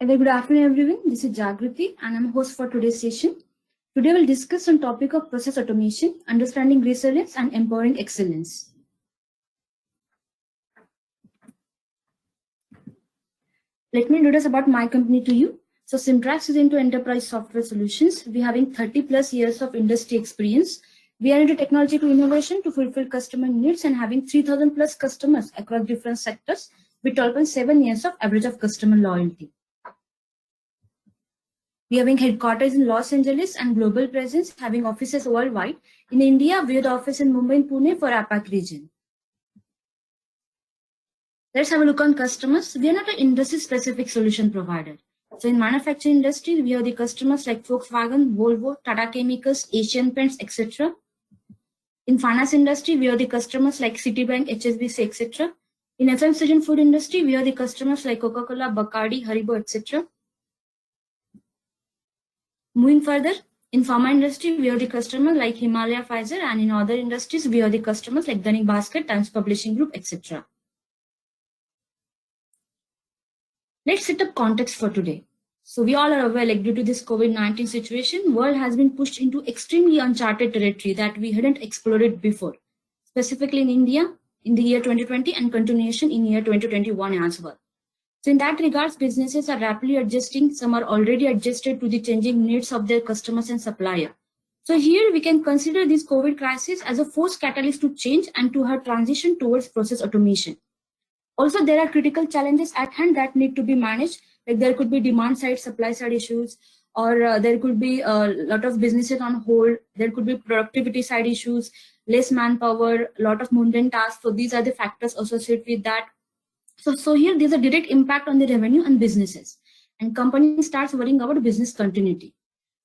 A very good afternoon, everyone. This is Jagriti, and I'm host for today's session. Today, we'll discuss on topic of process automation, understanding resilience, and empowering excellence. Let me introduce about my company to you. So, Simtrax is into enterprise software solutions. We having 30 plus years of industry experience. We are into technology to innovation to fulfill customer needs and having 3,000 plus customers across different sectors with 12.7 years of average of customer loyalty. We are having headquarters in Los Angeles and global presence, having offices worldwide. In India, we have the office in Mumbai and Pune for APAC region. Let's have a look on customers. We are not an industry-specific solution provider. So in manufacturing industry, we have the customers like Volkswagen, Volvo, Tata Chemicals, Asian Paints, etc. In finance industry, we have the customers like Citibank, HSBC, etc. In FMCG and food industry, we have the customers like Coca-Cola, Bacardi, Haribo, etc. Moving further, in pharma industry, we have the customers like Himalaya, Pfizer, and in other industries, we have the customers like Dunning Basket, Times Publishing Group, etc. Let's set up context for today. So we all are aware, like due to this COVID-19 situation, world has been pushed into extremely uncharted territory that we hadn't explored before, specifically in India in the year 2020 and continuation in year 2021 as well. So in that regards, businesses are rapidly adjusting. Some are already adjusted to the changing needs of their customers and supplier. So here we can consider this COVID crisis as a forced catalyst to change and to her transition towards process automation. Also, there are critical challenges at hand that need to be managed. Like there could be demand side, supply side issues, or there could be a lot of businesses on hold. There could be productivity side issues, less manpower, a lot of mundane tasks. So these are the factors associated with that. So here there's a direct impact on the revenue and businesses, and company starts worrying about business continuity.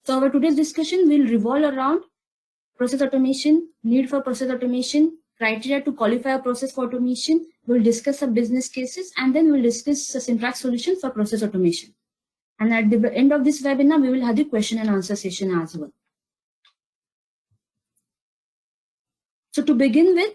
So our today's discussion will revolve around process automation, need for process automation, criteria to qualify a process for automation. We'll discuss some business cases, and then we'll discuss a Simtrax solution for process automation. And at the end of this webinar, we will have the question and answer session as well. So to begin with,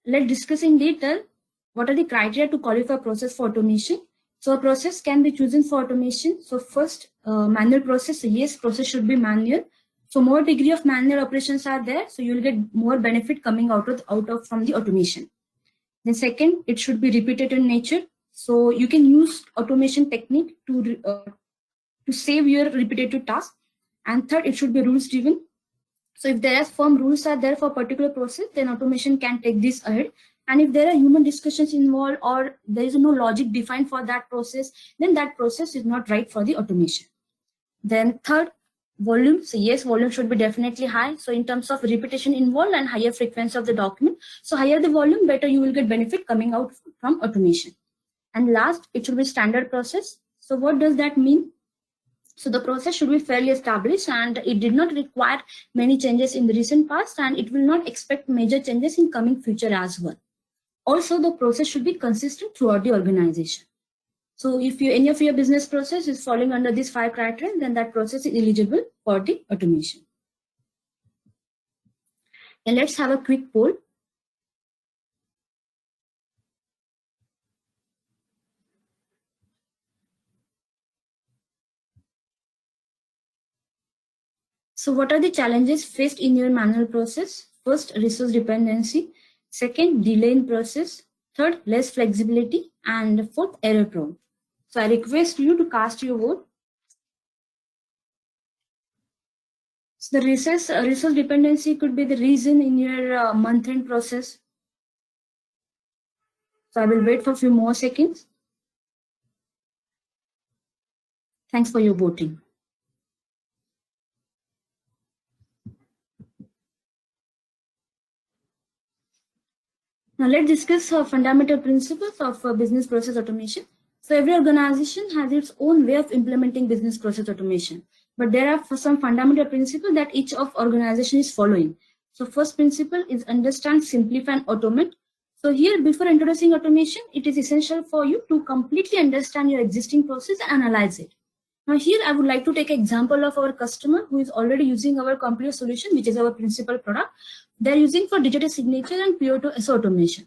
let's discuss in detail what are the criteria to qualify process for automation. So a process can be chosen for automation. So first, manual process. So yes, process should be manual. So more degree of manual operations are there, so you will get more benefit coming out of from the automation. Then second, it should be repetitive in nature. So you can use automation technique to save your repetitive task. And third, it should be rules driven. So if there are firm rules are there for a particular process, then automation can take this ahead. And if there are human discussions involved or there is no logic defined for that process, then that process is not right for the automation. Then third, volume. So yes, volume should be definitely high. So in terms of repetition involved and higher frequency of the document, so higher the volume, better you will get benefit coming out from automation. And last, it should be standard process. So what does that mean? So the process should be fairly established and it did not require many changes in the recent past, and it will not expect major changes in coming future as well. Also, the process should be consistent throughout the organization. So if any of your business process is falling under these 5 criteria, then that process is eligible for the automation. And let's have a quick poll. So what are the challenges faced in your manual process? First, resource dependency. Second, delay in process. Third, less flexibility. And fourth, error prone. So I request you to cast your vote. So the resource dependency could be the reason in your month-end process. So I will wait for a few more seconds. Thanks for your voting. Now let's discuss fundamental principles of business process automation. So every organization has its own way of implementing business process automation, but there are some fundamental principles that each of organization is following. So first principle is understand, simplify, and automate. So here, before introducing automation, it is essential for you to completely understand your existing process and analyze it. Now here, I would like to take an example of our customer who is already using our complete solution, which is our principal product. They're using for digital signature and PO2S automation.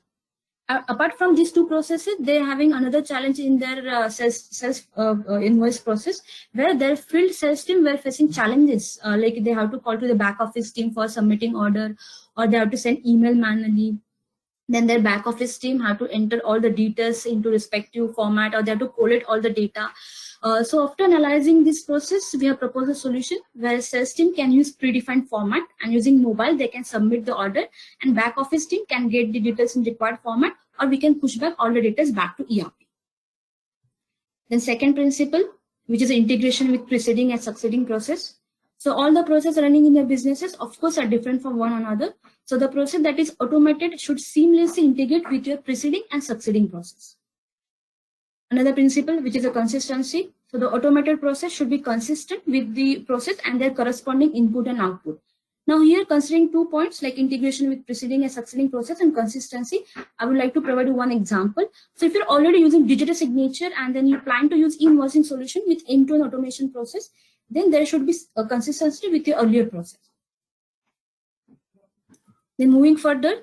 Apart from these two processes, they're having another challenge in their sales invoice process, where their field sales team were facing challenges, like they have to call to the back office team for submitting order, or they have to send email manually. Then their back office team have to enter all the details into respective format, or they have to collate all the data. So after analyzing this process, we have proposed a solution where sales team can use predefined format, and using mobile they can submit the order, and back office team can get the details in required format, or we can push back all the details back to ERP. Then second principle, which is integration with preceding and succeeding process. So all the process running in the businesses, of course, are different from one another. So the process that is automated should seamlessly integrate with your preceding and succeeding process. Another principle, which is a consistency. So the automated process should be consistent with the process and their corresponding input and output. Now here, considering 2 points like integration with preceding and succeeding process and consistency, I would like to provide you one example. So if you're already using digital signature and then you plan to use e-invoicing solution with end-to-end automation process, then there should be a consistency with your earlier process. Then moving further,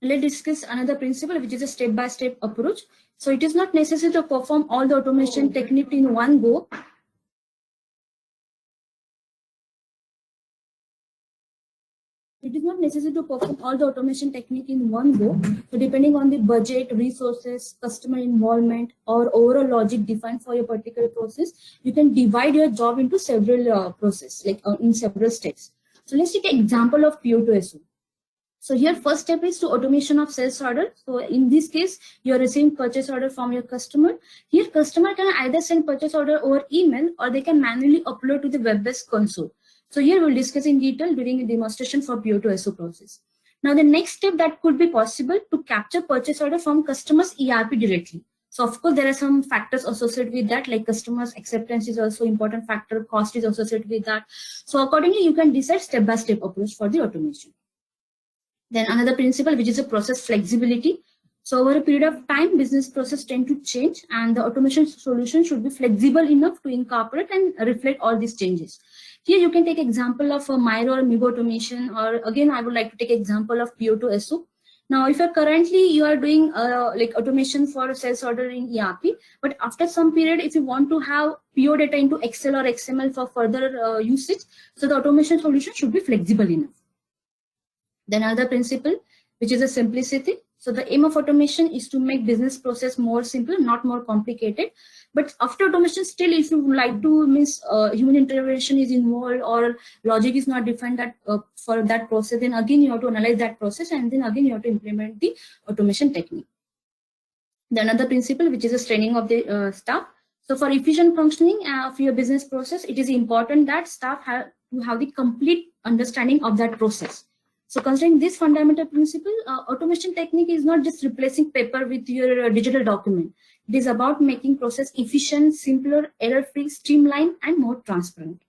let's discuss another principle, which is a step-by-step approach. So it is not necessary to perform all the automation technique in one go. It is not necessary to perform all the automation technique in one go. So depending on the budget, resources, customer involvement, or overall logic defined for your particular process, you can divide your job into several processes, like in several steps. So let's take an example of PO to SO. So here first step is to automation of sales order. So in this case, you are receiving purchase order from your customer. Here customer can either send purchase order over email, or they can manually upload to the web-based console. So here we'll discuss in detail during a demonstration for PO to SO process. Now the next step that could be possible to capture purchase order from customers ERP directly. So of course there are some factors associated with that, like customers acceptance is also important factor, cost is associated with that. So accordingly you can decide step-by-step approach for the automation. Then another principle, which is a process flexibility. So over a period of time, business process tend to change, and the automation solution should be flexible enough to incorporate and reflect all these changes. Here you can take example of a Miro or Migo automation, or again, I would like to take example of PO to SO. Now, if you're currently you are doing like automation for sales order in ERP, but after some period, if you want to have PO data into Excel or XML for further usage, so the automation solution should be flexible enough. Then another principle, which is a simplicity. So the aim of automation is to make business process more simple, not more complicated. But after automation, still, if you would like to human intervention is involved, or logic is not defined that for that process, then again you have to analyze that process, and then again you have to implement the automation technique. The another principle, which is a training of the staff. So for efficient functioning of your business process, it is important that staff have to have the complete understanding of that process. So considering this fundamental principle, automation technique is not just replacing paper with your digital document. It is about making process efficient, simpler, error-free, streamlined, and more transparent.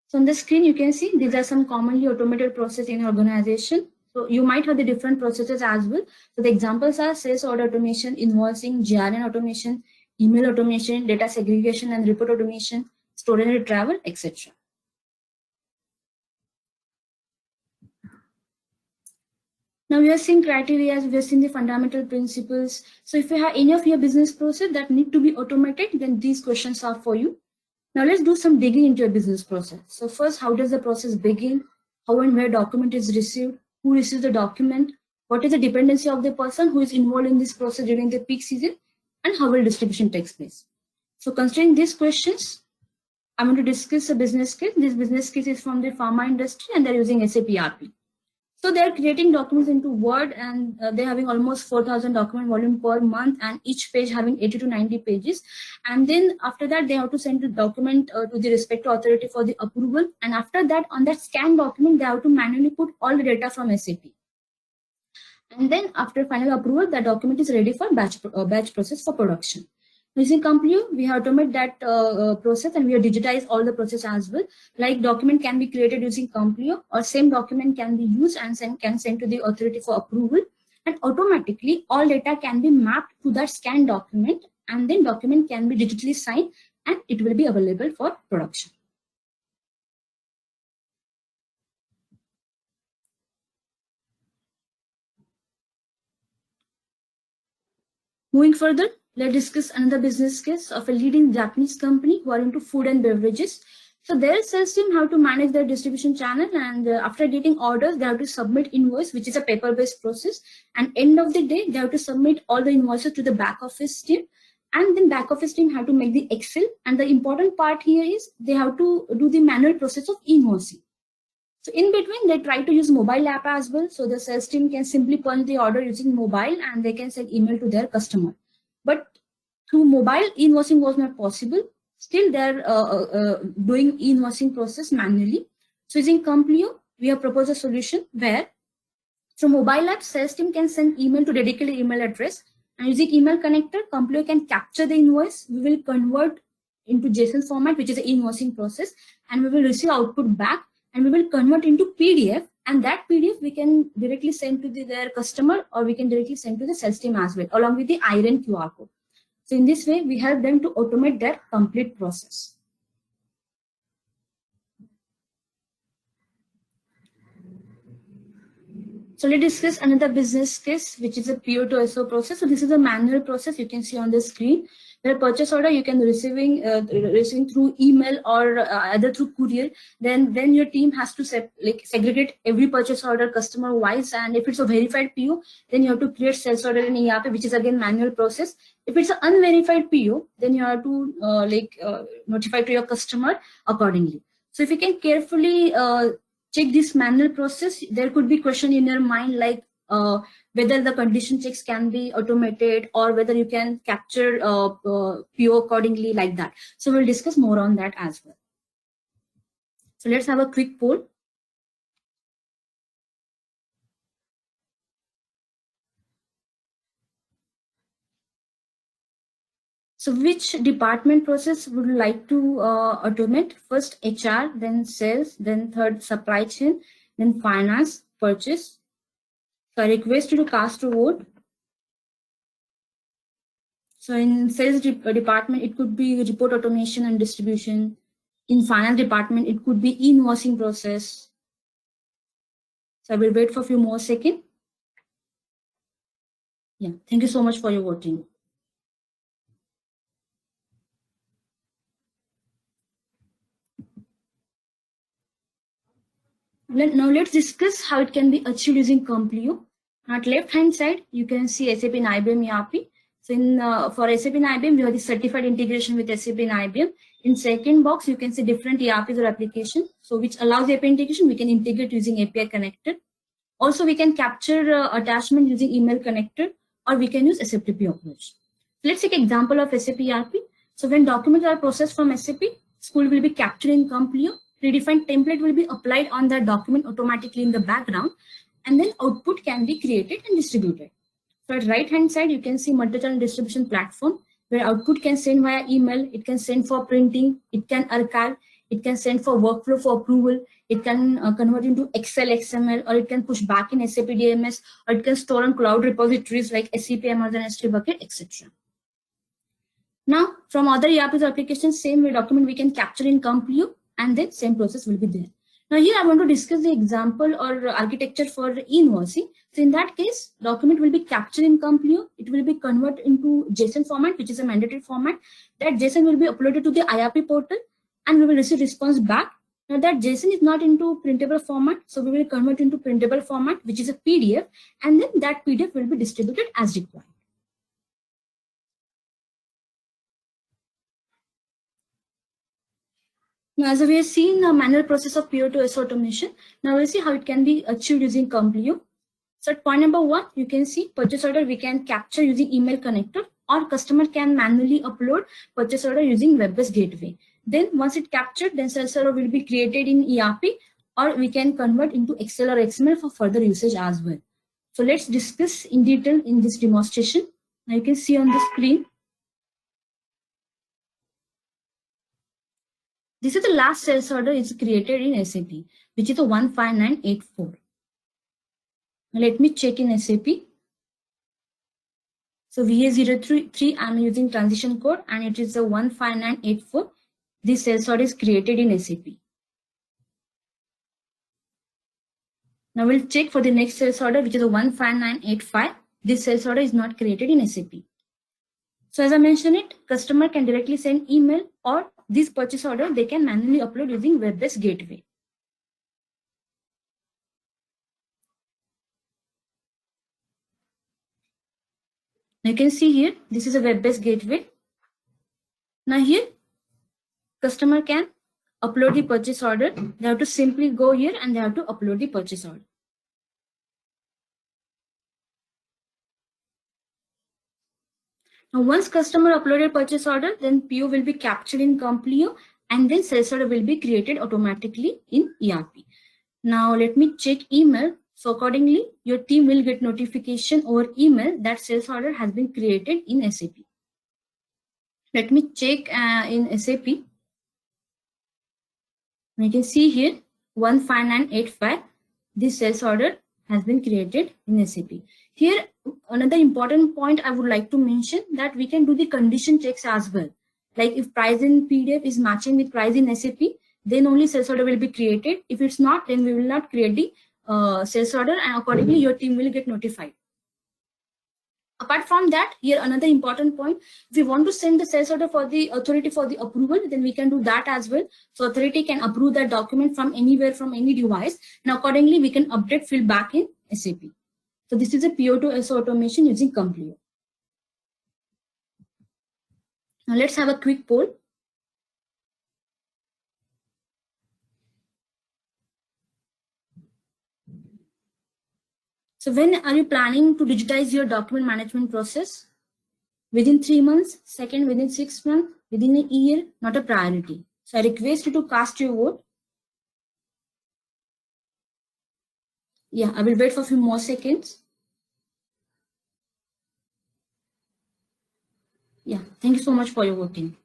So on the screen, you can see these are some commonly automated processes in organization. So you might have the different processes as well. So the examples are sales order automation, invoicing, GRN automation, email automation, data segregation and report automation, storage and travel, etc. Now we are seeing criteria, we are seeing the fundamental principles. So if you have any of your business process that need to be automated, then these questions are for you. Now let's do some digging into your business process. So first, how does the process begin? How and where document is received? Who receives the document? What is the dependency of the person who is involved in this process during the peak season? And how will distribution takes place? So considering these questions, I'm going to discuss a business case. This business case is from the pharma industry, and they're using SAP ERP. So they're creating documents into Word, and they're having almost 4,000 document volume per month, and each page having 80 to 90 pages. And then after that, they have to send the document to the respective authority for the approval. And after that, on that scanned document, they have to manually put all the data from SAP. And then after final approval, that document is ready for batch process for production. Using Compleo, we have automated that process, and we have digitized all the process as well. Like document can be created using Compleo, or same document can be used and can send to the authority for approval. And automatically all data can be mapped to that scanned document, and then document can be digitally signed, and it will be available for production. Moving further, let's discuss another business case of a leading Japanese company who are into food and beverages. So their sales team have to manage their distribution channel, and after getting orders, they have to submit invoice, which is a paper-based process. And end of the day, they have to submit all the invoices to the back office team, and then back office team have to make the Excel. And the important part here is they have to do the manual process of invoicing. So in between, they try to use mobile app as well. So the sales team can simply punch the order using mobile, and they can send email to their customer. But through mobile, invoicing was not possible. Still, they're doing invoicing process manually. So using Compleo, we have proposed a solution where through mobile app, sales team can send email to dedicated email address, and using email connector, Compleo can capture the invoice. We will convert into JSON format, which is the invoicing process, and we will receive output back, and we will convert into PDF, and that PDF we can directly send to their customer, or we can directly send to the sales team as well, along with the IRN QR code. So in this way, we help them to automate their complete process. So let's discuss another business case, which is a PO to SO process. So this is a manual process you can see on the screen. Where purchase order you can receiving through email or either through courier. Then your team has to segregate every purchase order customer wise, and if it's a verified PO, then you have to create sales order in ERP, which is again manual process. If it's an unverified PO, then you have to notify to your customer accordingly. So if you can carefully check this manual process, there could be question in your mind like whether the condition checks can be automated, or whether you can capture PO accordingly like that. So we'll discuss more on that as well. So let's have a quick poll. So which department process would you like to automate? First HR, then sales, then third supply chain, then finance, purchase. So I request you to cast a vote. So in sales department, it could be report automation and distribution. In finance department, it could be invoicing process. So I will wait for a few more seconds. Yeah, thank you so much for your voting. Now let's discuss how it can be achieved using Compleo. At left hand side, you can see SAP and IBM ERP. So for SAP and IBM, we have the certified integration with SAP and IBM. In second box, you can see different ERPs or application. So which allows API integration, we can integrate using API connector. Also, we can capture attachment using email connector, or we can use SFTP approach. Let's take example of SAP ERP. So when documents are processed from SAP, school will be captured in Compleo. Predefined template will be applied on that document automatically in the background, and then output can be created and distributed. So at right hand side, you can see multi-channel distribution platform where output can send via email, it can send for printing, it can archive, it can send for workflow for approval, it can convert into Excel, XML, or it can push back in SAP DMS, or it can store on cloud repositories like SAP, Amazon S3 Bucket, etc. Now, from other ERPs applications, same way document we can capture in Compleo, and then same process will be there. Now here I want to discuss the example or architecture for invoicing. So in that case, document will be captured in Compleo. It will be converted into JSON format, which is a mandatory format. That JSON will be uploaded to the IRP portal, and we will receive response back. Now that JSON is not into printable format, so we will convert into printable format, which is a PDF, and then that PDF will be distributed as required. Now, as we have seen the manual process of PO to S automation, now we'll see how it can be achieved using Compleo. So at point number 1, you can see purchase order we can capture using email connector, or customer can manually upload purchase order using web-based gateway. Then once it captured, then sales order will be created in ERP, or we can convert into Excel or XML for further usage as well. So let's discuss in detail in this demonstration. Now you can see on the screen. This is the last sales order is created in SAP, which is a 15984. Now let me check in SAP. So VA033, I'm using transition code, and it is a 15984. This sales order is created in SAP. Now we'll check for the next sales order, which is a 15985. This sales order is not created in SAP. So as I mentioned it, customer can directly send email or this purchase order, they can manually upload using web-based gateway. You can see here, this is a web-based gateway. Now here, customer can upload the purchase order. They have to simply go here and they have to upload the purchase order. Now once customer uploaded purchase order, then PO will be captured in Compleo and then sales order will be created automatically in ERP. Now let me check email. So accordingly, your team will get notification over email that sales order has been created in SAP. Let me check in SAP. You can see here 15985. This sales order has been created in SAP. Here, another important point I would like to mention that we can do the condition checks as well. Like if price in PDF is matching with price in SAP, then only sales order will be created. If it's not, then we will not create the sales order and accordingly your team will get notified. Apart from that, here another important point, if we want to send the sales order for the authority for the approval, then we can do that as well. So authority can approve that document from anywhere, from any device, and accordingly we can update field back in SAP. So this is a PO to SO automation using Compleo. Now let's have a quick poll. So when are you planning to digitize your document management process? Within 3 months, second within 6 months, within a year, not a priority. So I request you to cast your vote. Yeah, I will wait for a few more seconds. Yeah, thank you so much for your voting.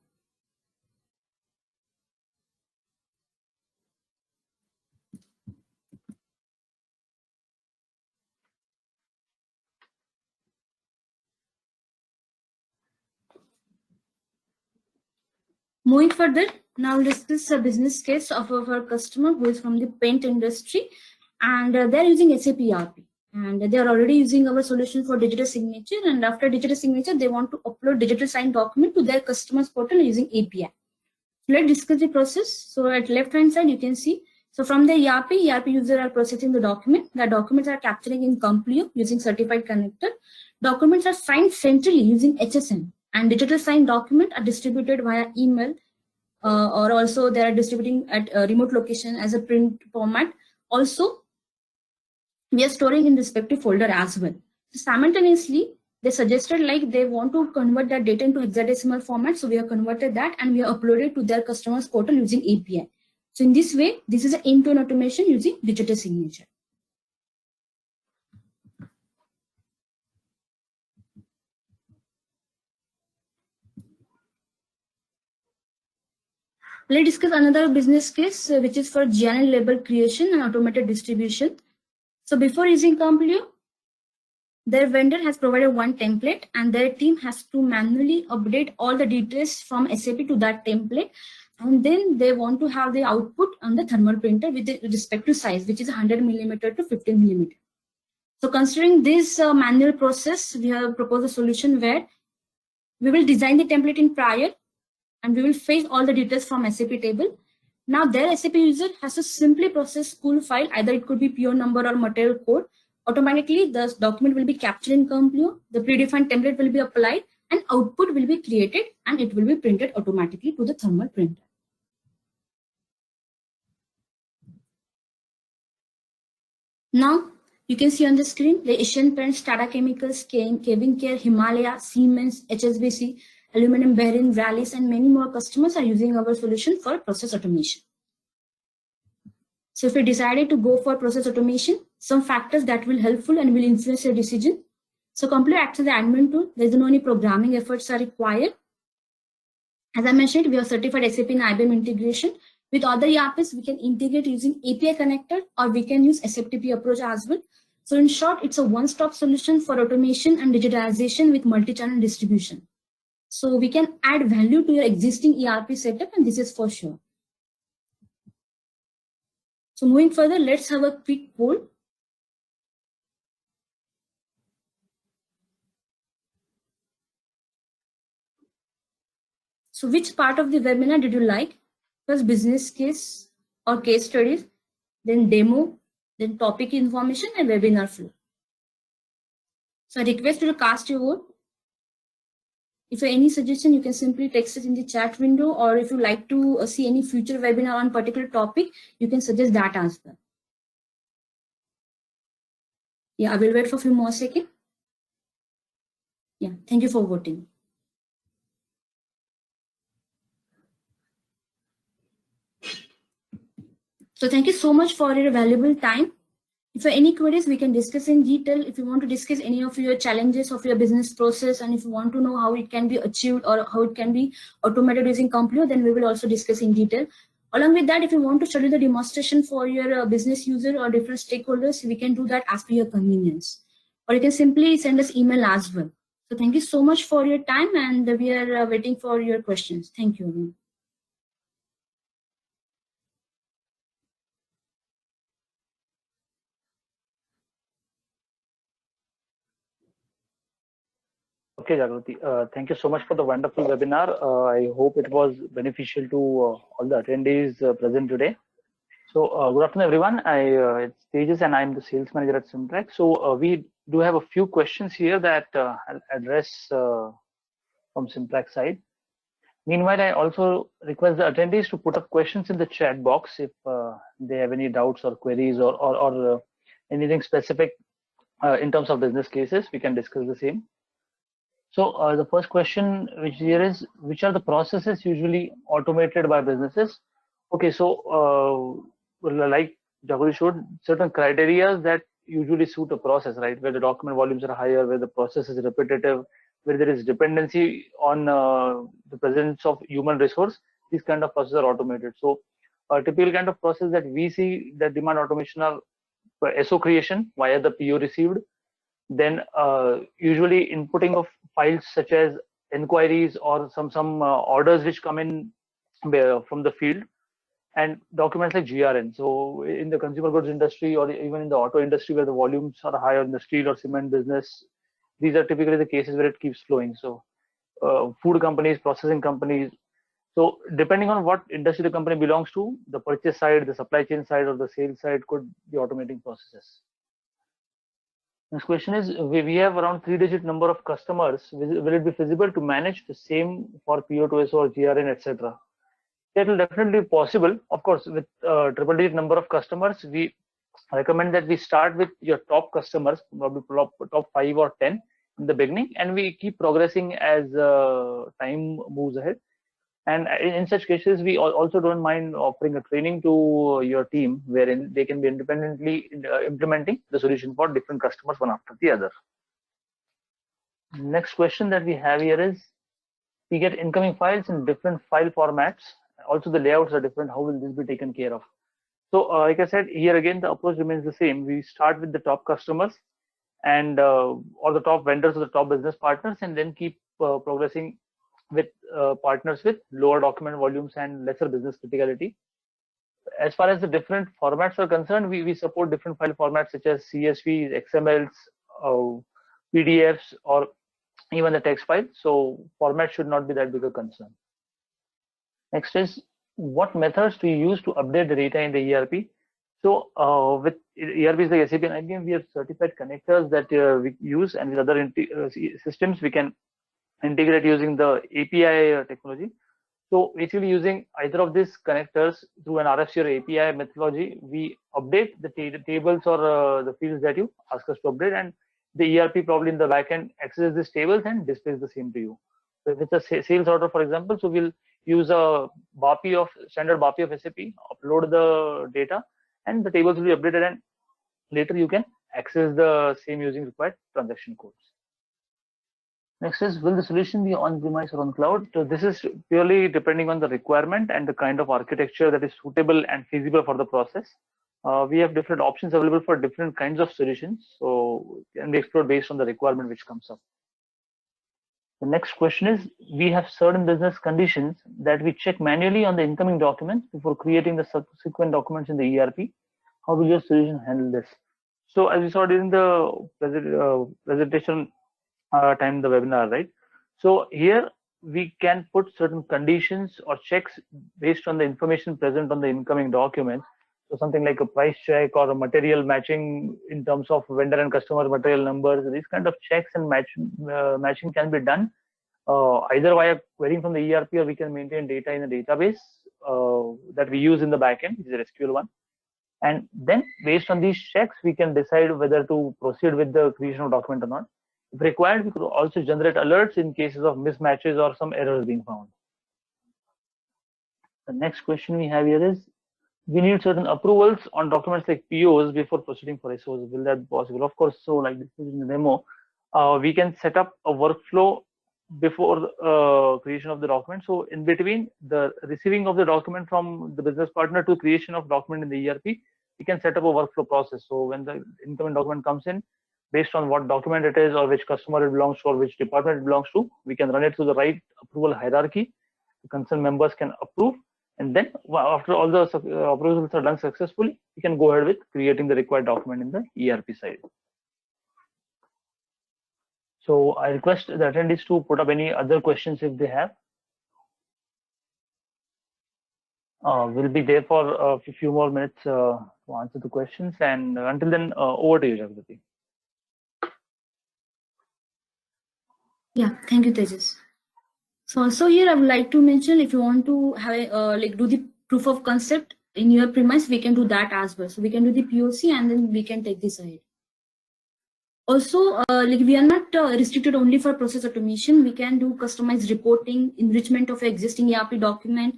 Moving further, now let's discuss a business case of our customer who is from the paint industry, and they're using SAP ERP. And they are already using our solution for digital signature. And after digital signature, they want to upload digital signed document to their customers portal using API. So let's discuss the process. So at left hand side, you can see. So from the ERP user are processing the document. The documents are capturing in Compleo using certified connector. Documents are signed centrally using HSM. And digital signed document are distributed via email or also they are distributing at a remote location as a print format. Also, we are storing in respective folder as well. So simultaneously, they suggested like they want to convert that data into hexadecimal format. So we have converted that and we have uploaded to their customers portal using API. So in this way, this is an end-to-end automation using digital signature. Let's discuss another business case, which is for GNL label creation and automated distribution. So before using Compleo, their vendor has provided one template and their team has to manually update all the details from SAP to that template. And then they want to have the output on the thermal printer with the respective size, which is 100 millimeter to 15 millimeter. So considering this manual process, we have proposed a solution where we will design the template in prior and we will fetch all the details from SAP table. Now their SAP user has to simply process school file, either it could be PO number or material code. Automatically, the document will be captured in Compleo, the predefined template will be applied, and output will be created, and it will be printed automatically to the thermal printer. Now, you can see on the screen, the Asian Paints, Tata Chemicals, Kevin Care, Himalaya, Siemens, HSBC, Aluminum, Behrin, Rallis, and many more customers are using our solution for process automation. So if you decided to go for process automation, some factors that will helpful and will influence your decision. So Compleo acts as the admin tool. There's no any programming efforts are required. As I mentioned, we have certified SAP and IBM integration. With other ERPs, we can integrate using API connector or we can use SFTP approach as well. So in short, it's a one-stop solution for automation and digitalization with multi-channel distribution. So we can add value to your existing ERP setup, and this is for sure. So moving further, let's have a quick poll. So which part of the webinar did you like? First business case or case studies, then demo, then topic information and webinar flow. So I request you to cast your vote. If you have any suggestion, you can simply text it in the chat window, or if you like to see any future webinar on particular topic, you can suggest that as well. Yeah, I will wait for a few more seconds. Yeah, thank you for voting. So thank you so much for your valuable time. If you have any queries, we can discuss in detail. If you want to discuss any of your challenges of your business process, and if you want to know how it can be achieved or how it can be automated using Compleo, then we will also discuss in detail. Along with that, if you want to study the demonstration for your business user or different stakeholders, we can do that as per your convenience. Or you can simply send us email as well. So thank you so much for your time, and we are waiting for your questions. Thank you. Okay, Jagrati, thank you so much for the wonderful webinar. I hope it was beneficial to all the attendees present today. So good afternoon, everyone. It's Tejas and I'm the sales manager at Simplex. So we do have a few questions here that I'll address from Simplex side. Meanwhile, I also request the attendees to put up questions in the chat box if they have any doubts or queries or anything specific in terms of business cases. We can discuss the same. So the first question which here is, which are the processes usually automated by businesses? Okay, so like Jaguri showed, certain criteria that usually suit a process, right? Where the document volumes are higher, where the process is repetitive, where there is dependency on the presence of human resource, these kind of processes are automated. So a typical kind of process that we see that demand automation are SO creation via the PO received, then usually inputting of files such as inquiries or some orders which come in from the field, and documents like GRN. So in the consumer goods industry or even in the auto industry where the volumes are higher in the steel or cement business, these are typically the cases where it keeps flowing. So food companies, processing companies. So depending on what industry the company belongs to, the purchase side, the supply chain side, or the sales side could be automating processes. Next question is, we have around 3-digit number of customers. Will it be feasible to manage the same for PO2SO or GRN, etc.? That will definitely be possible. Of course, with triple-digit number of customers, we recommend that we start with your top customers, probably top 5 or 10 in the beginning, and we keep progressing as time moves ahead. And in such cases, we also don't mind offering a training to your team wherein they can be independently implementing the solution for different customers one after the other. Next question that we have here is, we get incoming files in different file formats. Also, the layouts are different. How will this be taken care of? So, like I said, here again, the approach remains the same. We start with the top customers and or the top vendors or the top business partners, and then keep progressing with partners with lower document volumes and lesser business criticality. As far as the different formats are concerned, we support different file formats such as CSVs, XMLs, PDFs, or even the text file. So format should not be that big a concern. Next is, what methods do you use to update the data in the ERP? So with ERPs like SAP and IBM, we have certified connectors that we use, and with other systems, we can integrate using the API technology. So basically using either of these connectors through an RFC or API methodology, we update the tables or the fields that you ask us to update, and the ERP probably in the backend accesses these tables and displays the same to you. So if it's a sales order, for example, so we'll use a standard BAPI of SAP, upload the data, and the tables will be updated, and later you can access the same using required transaction codes. Next is, will the solution be on-premise or on cloud? So this is purely depending on the requirement and the kind of architecture that is suitable and feasible for the process. We have different options available for different kinds of solutions, so can be explored based on the requirement which comes up. The next question is, we have certain business conditions that we check manually on the incoming documents before creating the subsequent documents in the ERP. How will your solution handle this? So as we saw during the presentation time, the webinar, right? So here we can put certain conditions or checks based on the information present on the incoming document. So something like a price check or a material matching in terms of vendor and customer material numbers. These kind of checks and matching can be done either via querying from the ERP, or we can maintain data in a database that we use in the backend, which is a SQL one. And then based on these checks, we can decide whether to proceed with the creation of document or not. If required, we could also generate alerts in cases of mismatches or some errors being found. The next question we have here is, we need certain approvals on documents like POs before proceeding for SOs. Will that be possible? Of course. So like this is in the demo, we can set up a workflow before creation of the document. So in between the receiving of the document from the business partner to creation of document in the ERP, we can set up a workflow process. So when the incoming document comes in, based on what document it is or which customer it belongs to or which department it belongs to, we can run it through the right approval hierarchy. The concerned members can approve, and then after all the approvals are done successfully, we can go ahead with creating the required document in the ERP side. So I request the attendees to put up any other questions if they have. We'll be there for a few more minutes to answer the questions, and until then, over to you, Jagrati. Yeah, thank you, Tejas. So also here I would like to mention, if you want to have like do the proof of concept in your premise, we can do that as well. So we can do the POC and then we can take this ahead. Also, like we are not restricted only for process automation. We can do customized reporting, enrichment of existing ERP document,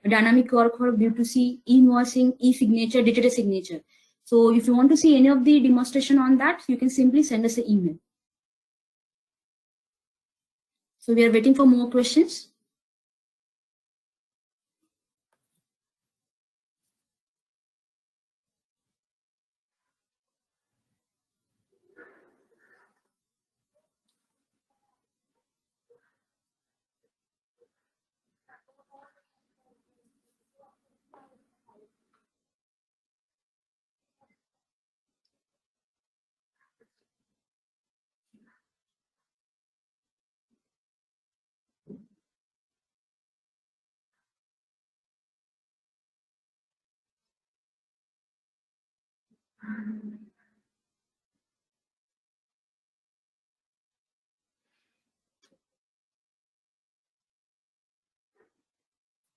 dynamic workflow, B2C, e-invoicing, e-signature, digital signature. So if you want to see any of the demonstration on that, you can simply send us an email. So we are waiting for more questions.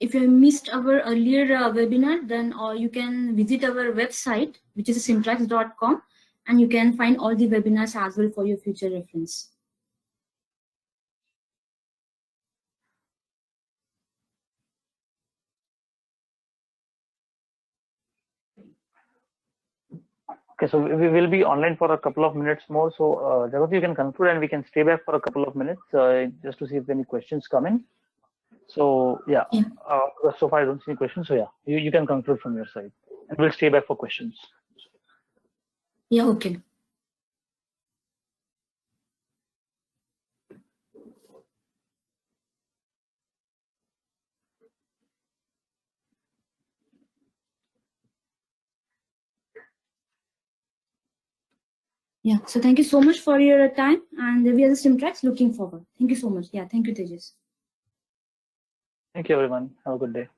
If you missed our earlier webinar, then you can visit our website, which is simtrax.com, and you can find all the webinars as well for your future reference. Okay, so we will be online for a couple of minutes more. So Jagrati, you can conclude and we can stay back for a couple of minutes just to see if any questions come in. So yeah, so far I don't see any questions. So yeah, you can conclude from your side, and we'll stay back for questions. Yeah, okay. Yeah, so thank you so much for your time, and we are the Simtrax looking forward. Thank you so much. Yeah, thank you, Tejas. Thank you, everyone. Have a good day.